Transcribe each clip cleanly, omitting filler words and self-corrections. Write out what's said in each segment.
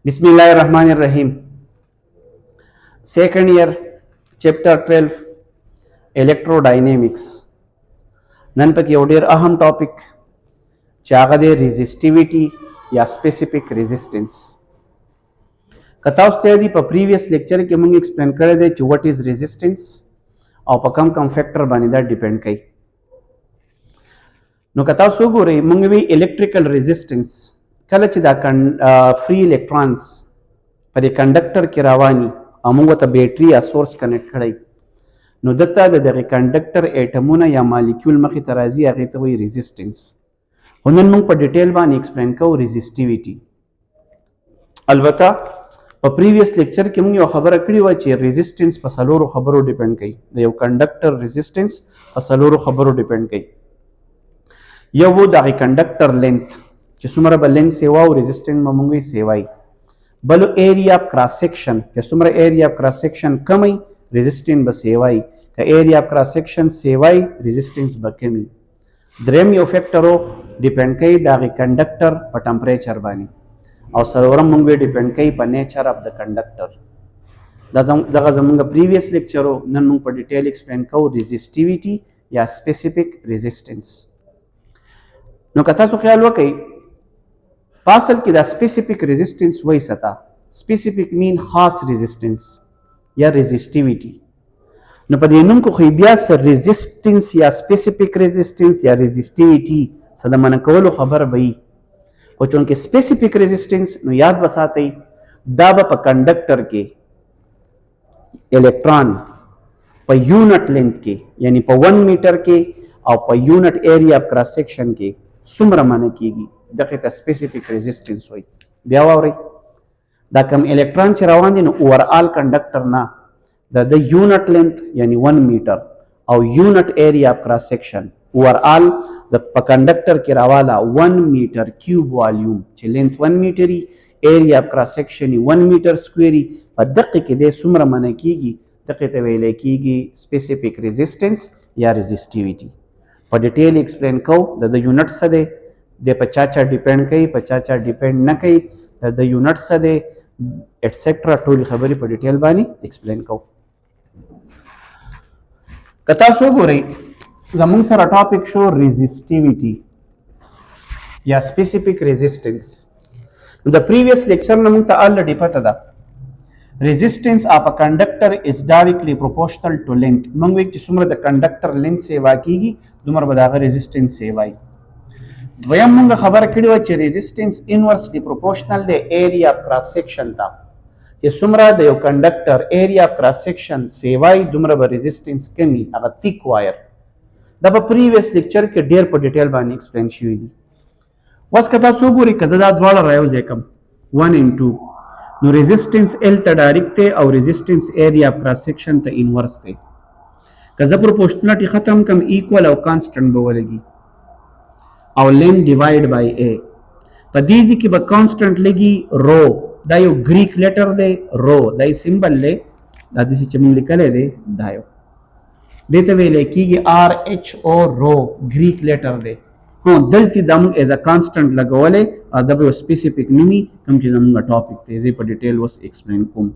बिस्मिल्लाहिर्रहमानिर्रहीम second year chapter 12 electrodynamics नन पक यौ डेर अहम टॉपिक चागा दे रेजिस्टिविटी या स्पेसिफिक रेजिस्टेंस कताउस ते दी प प्रीवियस लेक्चर के मंग एक्सप्लेन करे दे च व्हाट इज रेजिस्टेंस और प कम फैक्टर बानी दा डिपेंड कई नो कताउस सो गोरे मंग वी इलेक्ट्रिकल रेजिस्टेंस कल च दा फ्री इलेक्ट्रॉन्स पर कंडक्टर के रावानी अमुंग त बैटरी या सोर्स कनेक्ट कड़ाई नो दत्ता दे कंडक्टर एटमोना या मॉलिक्यूल मखी तराजी आगे तो वही रेजिस्टेंस हुनन मुंग पर डिटेल बानी एक्सप्लेन को रेजिस्टिविटी अलबत्ता पर प्रीवियस लेक्चर के मुंग यो खबर कड़ी वा चे रेजिस्टेंस पर सलोरो खबरो डिपेंड कई यो कंडक्टर रेजिस्टेंस पर सलोरो खबरो डिपेंड कई यो वो दा कंडक्टर लेंथ जिसुमरा ब लेंथ सेवा और रेजिस्टेंस ममुंगी सेवाई बलो एरिया ऑफ क्रॉस सेक्शन के सुमरा एरिया ऑफ क्रॉस सेक्शन कमई रेजिस्टेंस बसेवाई का एरिया ऑफ क्रॉस सेक्शन सेवाई रेजिस्टेंस बकमी द्रेम यो फैक्टरो डिपेंड कई दागी कंडक्टर पर टेंपरेचर बानी और सरोवरम मुंगे डिपेंड कई पर नेचर ऑफ द कंडक्टर दगा जमुंगा प्रीवियस लेक्चरो नन मुंग पर डिटेल एक्सप्लेन को रेजिस्टिविटी या स्पेसिफिक रेजिस्टेंस नो कथा सो ख्याल वकई पासल की द स्पेसिफिक रेजिस्टेंस वही सता स्पेसिफिक मीन खास रेजिस्टेंस या रेजिस्टिविटी न पदेनुम को खिबिया से रेजिस्टेंस या स्पेसिफिक रेजिस्टेंस या रेजिस्टिविटी सदा मन कवलो खबर भई को चुन के स्पेसिफिक रेजिस्टेंस नो याद बसाते दाब प कंडक्टर के इलेक्ट्रॉन पर यूनिट लेंथ के यानी पर 1 मीटर के और per unit area of cross section के सुमर माने कीगी दखित स्पेसिफिक रेजिस्टेंस होई ब्यावावरी दा कम इलेक्ट्रॉन चरावान दिन ओवरऑल कंडक्टर ना द यूनिट लेंथ यानी 1 मीटर और unit area of cross section overall the conductor के रावाला 1 मीटर क्यूब वॉल्यूम च लेंथ 1 मीटरी एरिया ऑफ क्रॉस सेक्शन 1 मीटर स्क्वेयरी पदक के दे सुमर माने कीगी दखित वेले कीगी स्पेसिफिक रेजिस्टेंस या रेजिस्टिविटी पर डिटेल एक्सप्लेन को द यूनिट सदे दे पचाचा डिपेंड कई पचाचा डिपेंड न कई the unit Sade etcetera toll खबरी पर डिटेल बानी एक्सप्लेन को कथा सो गो रही जमुंग सर टॉपिक शो रेजिस्टिविटी या specific resistance the previous lecture नमुंग ता ऑलरेडी पता दा resistance of a conductor is directly proportional to length मंग एक सुमर द कंडक्टर लेंथ सेवा कीगी दुमर बदागा रेजिस्टेंस सेवाई द्वयम मुंग खबर कड़ी वच्चे रेजिस्टेंस इनवर्सली प्रोपोर्शनल दे एरिया ऑफ क्रॉस सेक्शन ता ये सुमरा दे conductor area of cross section सेवाई दुमरा ब रेजिस्टेंस कमी अगर थिक वायर दब प्रीवियस लेक्चर के डेर पर डिटेल बानी एक्सप्लेन शुई वस कथा सोगुरी कजदा द्वाला रायो जेकम 1 इन 2 नो रेजिस्टेंस एल ता डायरेक्ट थे और resistance area of cross section ता इनवर्स थे कजा प्रोपोर्शनलिटी खत्म कम इक्वल और कांस्टेंट बोलेगी और लेंथ डिवाइड बाय ए पदीजी की ब कांस्टेंट लेगी रो दायो ग्रीक लेटर दे रो दाई सिंबल ले दादी से चमन लिखले दे दायो देते वेले की आर एच ओ रो ग्रीक लेटर दे हां दलती दम एज अ कांस्टेंट लगवले और दबे स्पेसिफिक निमी कम चीज हम टॉपिक ते जे पर डिटेल वस एक्सप्लेन कुम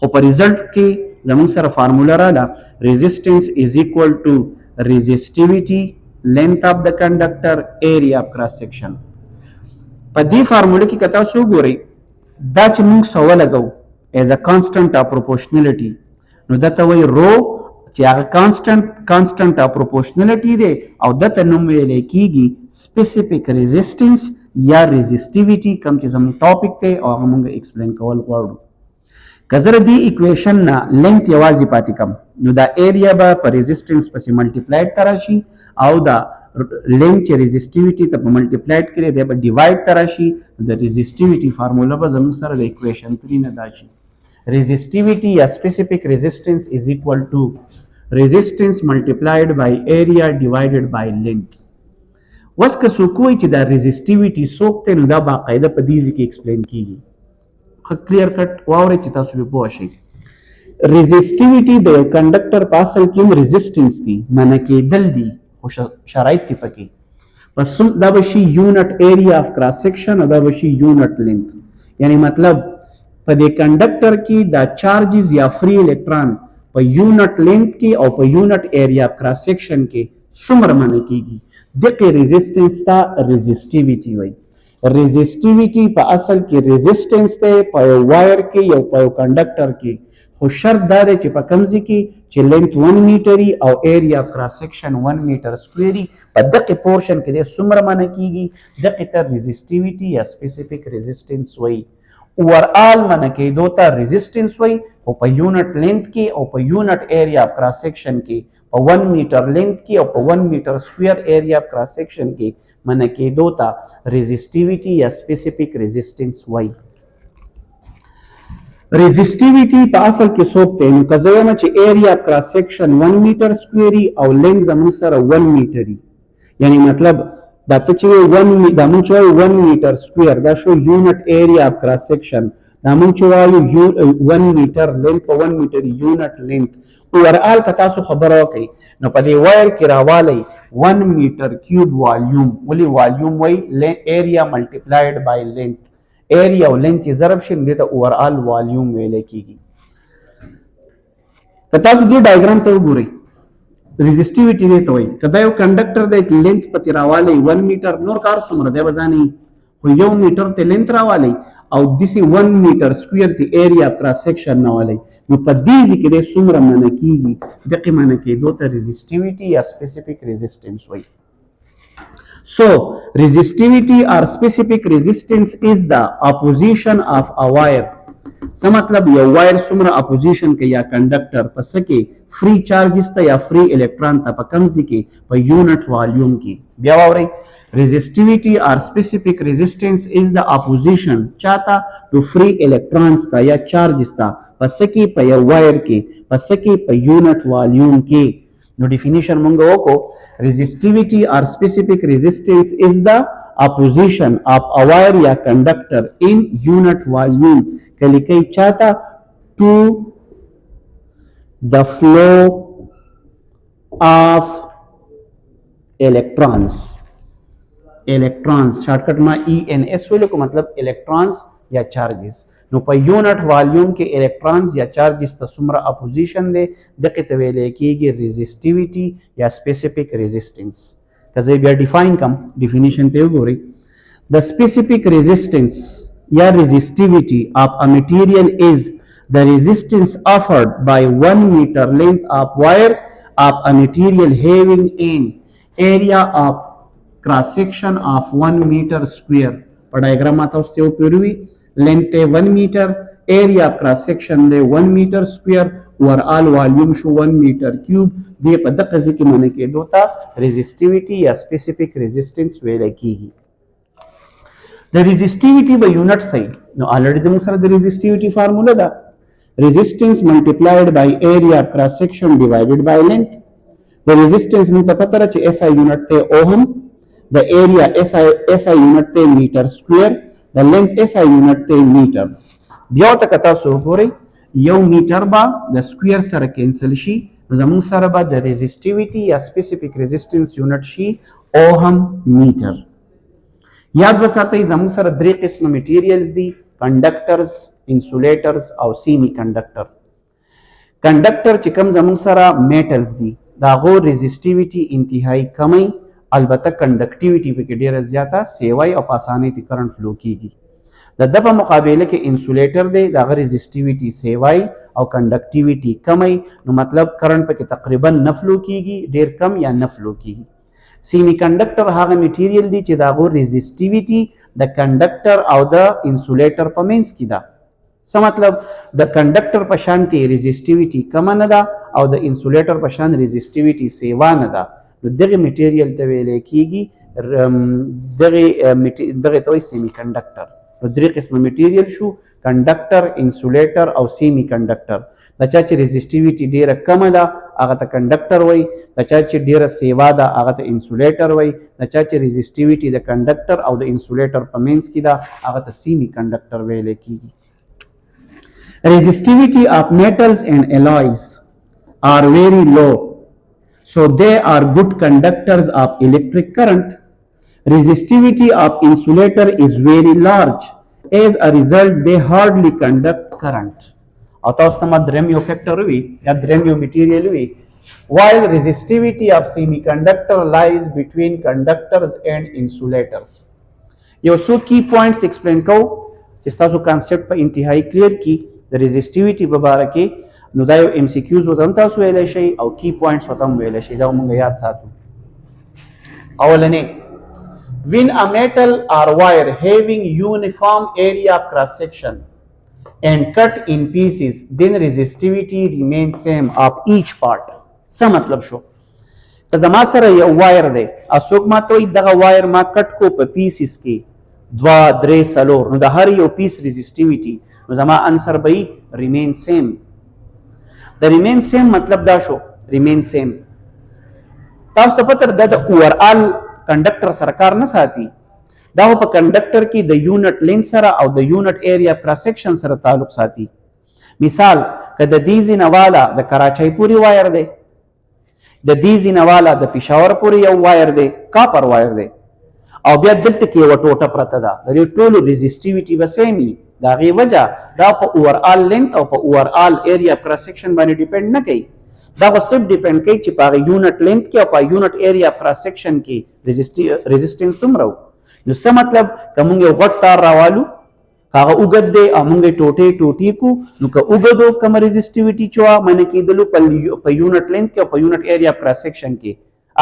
हो पर रिजल्ट के जमन सर फार्मूला रहा resistance is equal to resistivity length of the conductor area of cross section पदी फार्मूले की कथा सो गोरी दाच मुंग सवा लगाओ as a constant of proportionality नो दत वही रो च्या कांस्टेंट ऑफ प्रोपोर्शनलिटी दे और दत नोमेले कीगी स्पेसिफिक रेजिस्टेंस या रेजिस्टिविटी कम चीज हम टॉपिक थे और हम एक्सप्लेन कवल कोड कजर दी इक्वेशन ना लेंथ यवाजी पाती कम नो द एरिया बा पर रेजिस्टेंस पर मल्टीप्लाइड तराशी और द लेंथ रेजिस्टिविटी तब मल्टीप्लाइड करे दे बा डिवाइड तराशी द रेजिस्टिविटी फार्मूला बा जम सर द इक्वेशन 3 न दाशी रेजिस्टिविटी या specific resistance is equal to resistance multiplied by area divided by length वस का सुकोई च द रेजिस्टिविटी सोकते न दा बाकायदा पदीजी की एक्सप्लेन कीगी क्लियर कट वावरे च तासु बे पोशी रेजिस्टिविटी द कंडक्टर पासल की रेजिस्टेंस थी माने के दल दी शराइत थी पकी बस दा बशी unit area of cross section और दा बशी यूनिट लेंथ यानी मतलब په دې کنډکټر کې دا چارجز یا فری الکترون په یونټ لینث کې او په یونټ ایریا کراس سیکشن کې څومره منع کیږي دغه ریزिस्टेंस ته ریزिस्टिविटी وایي ریزिस्टिविटी په اصل کې ریزिस्टेंस ته په یو وایر کې یو په کنډکټر کې خو شرط دا دی چې په کمزې کې چې لینث 1 میټر او ایریا کراس سیکشن 1 میټر سکويري په دغه پورشن کې د څومره منع کیږي دغه ته ریزिस्टिविटी یا سپیسیفیک ریزिस्टेंस وایي اوورال منع کېدو ته ریزिस्टेंस وایي او په یونټ لینث کې او په یونټ ایریا کراس سیکشن کې په 1 میټر لینث کې او په 1 میټر سکوير ایریا کراس سیکشن کې منع کېدو ته ریزिस्टिविटी یا سپیسیفیک ریزिस्टेंस وایي ریزिस्टिविटी په اصل کې څوک دی نو که زه وایم چې ایریا کراس سیکشن 1 میټر سکويري او لینث زموږ سره 1 میټري یعنی مطلب دا ته چې 1 دا موږ چې 1 میټر سکوير دا شو یونټ ایریا کراس سیکشن دا موږ چې وایو 1 میټر لینث په 1 میټر یونټ لینث اوورال که تاسو خبره وکړئ نو په دې وایر کې راوالی 1 میټر کیوب والیوم ولې والیوم وایي ایریا ملټیپلایډ بای لینث ایریا او لینث چې ضرب شي نو دې ته اوورال والیوم ویلی کیږي که تاسو دې ډایګرام ته وګورئ ریزिस्टिविटी دې ته وایي که دا یو کنډکټر دی لینث پکې راوالی 1 میټر نور کار څومره دی به ځانې خو 1 میټر ته لینث راوالی او داسې 1 میټر سکویر ته ایریا کراس سیکشن راوالی نو په دې ځای کې دې څومره منع کیږي دغې منع کېدو ته ریزिस्टिविटी یا سپیسیفیک ریزिस्टेंस وایي So, resistivity or specific resistance is the opposition of a wire. څه مطلب یو وایر څومره اپوزیشن کوي یا کنډکټر په څه کې فری چارجز ته یا فری الکترون ته په کوم ځای کې په یونټ والیوم کې بیا واورئ resistivity or specific resistance is the opposition چاته to free electrons ته یا چارجز ته په څه کې په یو وایر کې په څه کې په یونټ والیوم کې نو ډیفینیشن مونږ وکړو resistivity or specific resistance is the opposition of a wire یا conductor in unit volume کلی کئی چاہتا to the flow of electrons شارٹکٹ ما ENS ویلو کو مطلب electrons یا charges نو په یونټ والیوم کې الکترونز یا چارجز ته څومره اپوزیشن دی دغې ته ویلی کېږي ریزिस्टिविटी یا سپیسیفیک ریزिस्टेंस که زه بیا ډیفاین کم ډیفینیشن ته وګورئ د سپیسیفیک ریزिस्टेंस یا resistivity of a material is the resistance offered by 1 meter length of wire of a material having an area of cross section of 1 meter square په ډایګرام ما تاسو ته وپیروي length 1 meter area cross section دی 1 meter square overall volume شو 1 meter cube دی په دغه ځکه منع کېدو ته resistivity یا specific resistance ویل کیږي د resistivity به یونټ صحیح نو already زموږ سره د resistivity فارموله ده resistance multiplied by area cross section divided by length د resistance موږ ته پته ده چې SI یونټ ته اوهم د area SI یونټ ته میټر سکوير د لینث SI یونټ ته میټر بیا ته که تاسو وګورئ یو میټر به د سکویر سره کینسل شي نو زموږ سره به د resistivity یا سپیسیفیک ریزिस्टेंस یونټ شي اوهم میټر یاد وساتئ زموږ سره درې قسمه میټیریلز دي کنډکټرز انسولیټرز او سیمی کنډکټر کنډکټر چې کوم زموږ سره میټلز دي د هغو resistivity انتهایی کمی البته کنډکټیویټي پکې ډیره زیاته سیوای او په اسانۍ ته کرنٹ فلو کیږي د د په مقابله کې انسولیټر دی د هغه resistivity سیوای او کنډکټیویټي کمی نو مطلب کرنٹ پکې تقریبا نه فلو کیږي ډیر کم یا نه فلو کیږي سیمی کنډکټر هغه میټیریل دی چې د هغو resistivity د کنډکټر او د انسولیټر په منځ کې ده څه مطلب د کنډکټر په شانتي resistivity کم نه ده او د انسولیټر په شان resistivity سیوا نه ده نو دغه میټیریل ته ویل کېږي دغه ته وایي سیمی کنډکټر نو درې قسمه میټیریل شو کنډکټر انسولیټر او سیمی کنډکټر د چا چې resistivity ډیره کمه ده هغه ته کنډکټر وایي د چا چې ډیره سیوا ده هغه ته انسولیټر وایي د چا چې resistivity د کنډکټر او د انسولیټر په منځ کې ده هغه ته سیمی کنډکټر ویل کېږي resistivity of metals and alloys are very low so they are good conductors of electric current resistivity of insulator is very large as a result they hardly conduct current. او تاسو ته ما دریم یو فیکټر وي یا دریم یو میټیریل وي while resistivity of semiconductor lies between conductors and insulators. یو څو کی پوینټس ایکسپلین کو چې تاسو کانسپټ په انتهایی کلیر کی د ریزسټیویټي په اړه کې نو دا یو ام سی کیوز وته تاسو ویلای شئ او کی پوینټس وته ویلای شئ دا موږ یاد ساتو. اولنې when a metal or wire having uniform area cross section and cut in pieces then resistivity remains same of each part. څه مطلب شو؟ که زما سره یو وایر دی اسوک ما ته دغه وایر ما کټ کو په پیسز کې 2 3 4 نو د هر یو پیس ریزسټیویټي نو زما انسر به ریمین سیم. د ریمین سیم مطلب دا شو ریمین سیم تاسو ته پته ده د اوورال کنډکټر سره کار نه ساتي دا په کنډکټر کې د یونټ لینث سره او د یونټ ایریا کراس سیکشن سره تعلق ساتي. مثال که د دې ځینواله د کراچۍ پوری وایر دی د دې ځینواله د پېښور پورې یو وایر دی کاپر وایر دی او بیا دلته کې یوه ټوټه پرته ده د دې ټولو ریزسټیویټي به سیم وي د هغې وجه دا په اوورال لینث او په اوورال ایریا کراس سیکشن باندې ډیپینډ نه کوي دا خو صرف ډیپینډ کوي چې په هغه یونټ لینث کې او په یونټ ایریا کراس سیکشن کې ریزسټنس څومره و. نو څه مطلب که موږ یو غټ تار راوالو هغه اوږد دی او موږ یې ټوټې کو نو که اوږدو کومه ریزسټیویټي چې وه منع کېدلو په یونټ لینث کې او په یونټ ایریا کراس سیکشن کې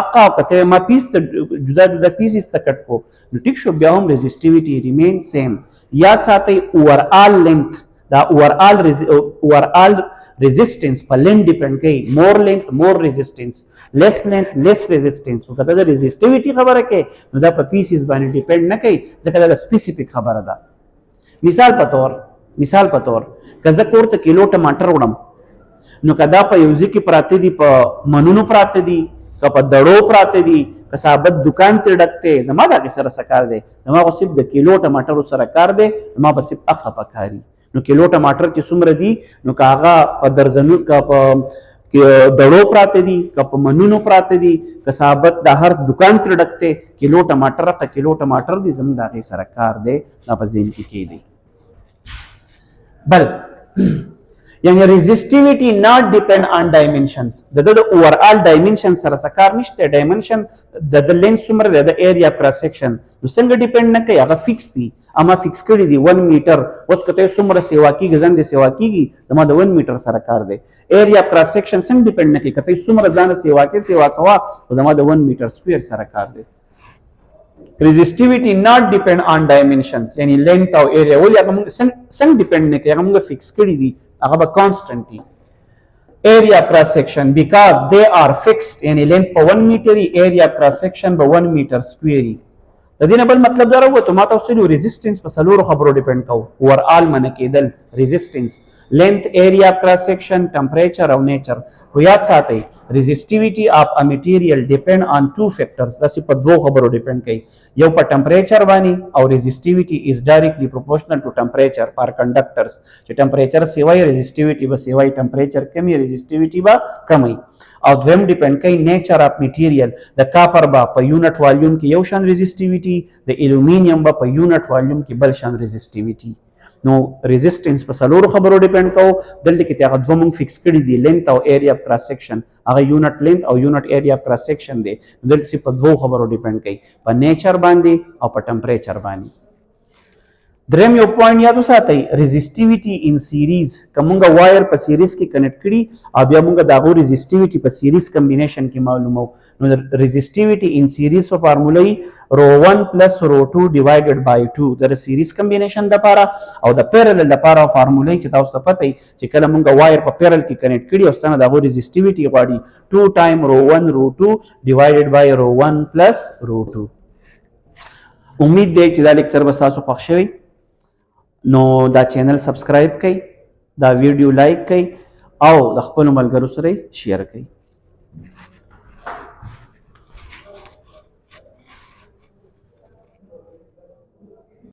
اقا کته ما پیس ته جدا جدا پیسز ته کټ کو نو ټیک شو بیا هم ریزسټیویټي ریمین سیم. یاد ساتئ اوورال لینث دا اوورال resistance په لینث ډیپینډ کوي مور لینث مور ریزسټنس لیس لینث لیس ریزسټنس وکړه د ریزسټیویټي خبره کې نو دا په پیسز باندې ډیپینډ نه کوي ځکه دا سپیسیفیک خبره ده. مثال په تور که زه کور ته کیلو ټماټر وړم نو که دا په یو ځای کې پراته دي په منونو پراته دي که په دړو پراته دي که ثابت دکان ته ډک دی زما د هغې سره څه کار دی زما خو صرف د کیلو ټماټرو سره کار دی زما به صرف هغه پکاري نو کیلو ټماټر چې څومره دي نو که هغه په درزنو که په دړو پراته دي که په منونو پراته دي که ثابت د هر دکان ته ډک دی کیلو ټماټر دي زموږ د هغې سره کار دی دا په ذهن کې کېږي. بل یعنی resistivity not depend on dimensions د اوورال ډایمنشن سره څه کار نشته ډایمنشن د لینث څومره دی د ایریا کراس سیکشن نو څنګه ډیپینډ نه کوي هغه فکس دي اما فکس کړي دي 1 میټر اوس که ته څومره سیوا کېږي ځان دې سیوا کېږي زما د 1 میټر سره کار دی. ایریا کراس سیکشن څنګه ډیپینډ نه کوي که ته څومره ځان سیوا کوه زما د 1 میټر سکویر سره کار دی. resistivity not depend on dimensions یعنی length او area ولې هغه موږ څنګه ډیپینډ نه کوي هغه موږ فکس کړي دي هغه به کانسټنټ دي. area cross section because they are fixed یعنی length په 1 میټر area cross section به 1 میټر سکویر د دې نه بل مطلب دا راووتو ما تاسو ته ریزسټنس په څلورو خبرو ډیپینډ کوو اوورال منع کېدل ریزسټنس length area cross section temperature او nature خو یاد ساتئ resistivity of a material depend on 2 factors داسې په دوو خبرو ډیپینډ کوي یو په ټمپریچر باندې او resistivity is directly proportional to temperature for conductors چې ټمپریچر سیوای resistivity به سیوای ټمپریچر کمی resistivity به کمی او دویم ډیپینډ کوي نیچر اف میټیریل د کاپر به په یونټ والیوم کې یو شان resistivity د الومینیم به په یونټ والیوم کې بل شان resistivity نو ریزسټنس په څلورو خبرو ډیپینډ کوو دلته کې هغه دوه موږ فکس کړي دي لینث او ایریا کراس سیکشن هغه یونټ لینث او یونټ ایریا کراس سیکشن دی دلته په دوه خبرو ډیپینډ کوي په نیچر باندې او په ټمپریچر باندې. دریم یو پوینټ یاد وساتئ ریزسټیویټي ان سیریز که موږ وایر په سیریز کې کنیکټ کړي او بیا موږ د هغو ریزسټیویټي په سیریز کمبینیشن کې معلومو نو ریزسټیویټي ان سیریز په فارموله رو1 پلس رو2 ډیوایډډ بای 2 د سیریز کمبینیشن لپاره او د پیرلل لپاره فارموله چې تاسو ته پته چې کله موږ وایر په پیرل کې کنیکټ کړي او ستنه د هغو ریزسټیویټي غواړي 2 ټایم رو1 رو2 ډیوایډډ بای رو1 پلس رو2. امید دی چې دا لیکچر به تاسو خوښ شوی نو دا چینل سبسکرایب کړئ دا ویډیو لایک کړئ او د خپلو ملګرو سره شیر کړئ.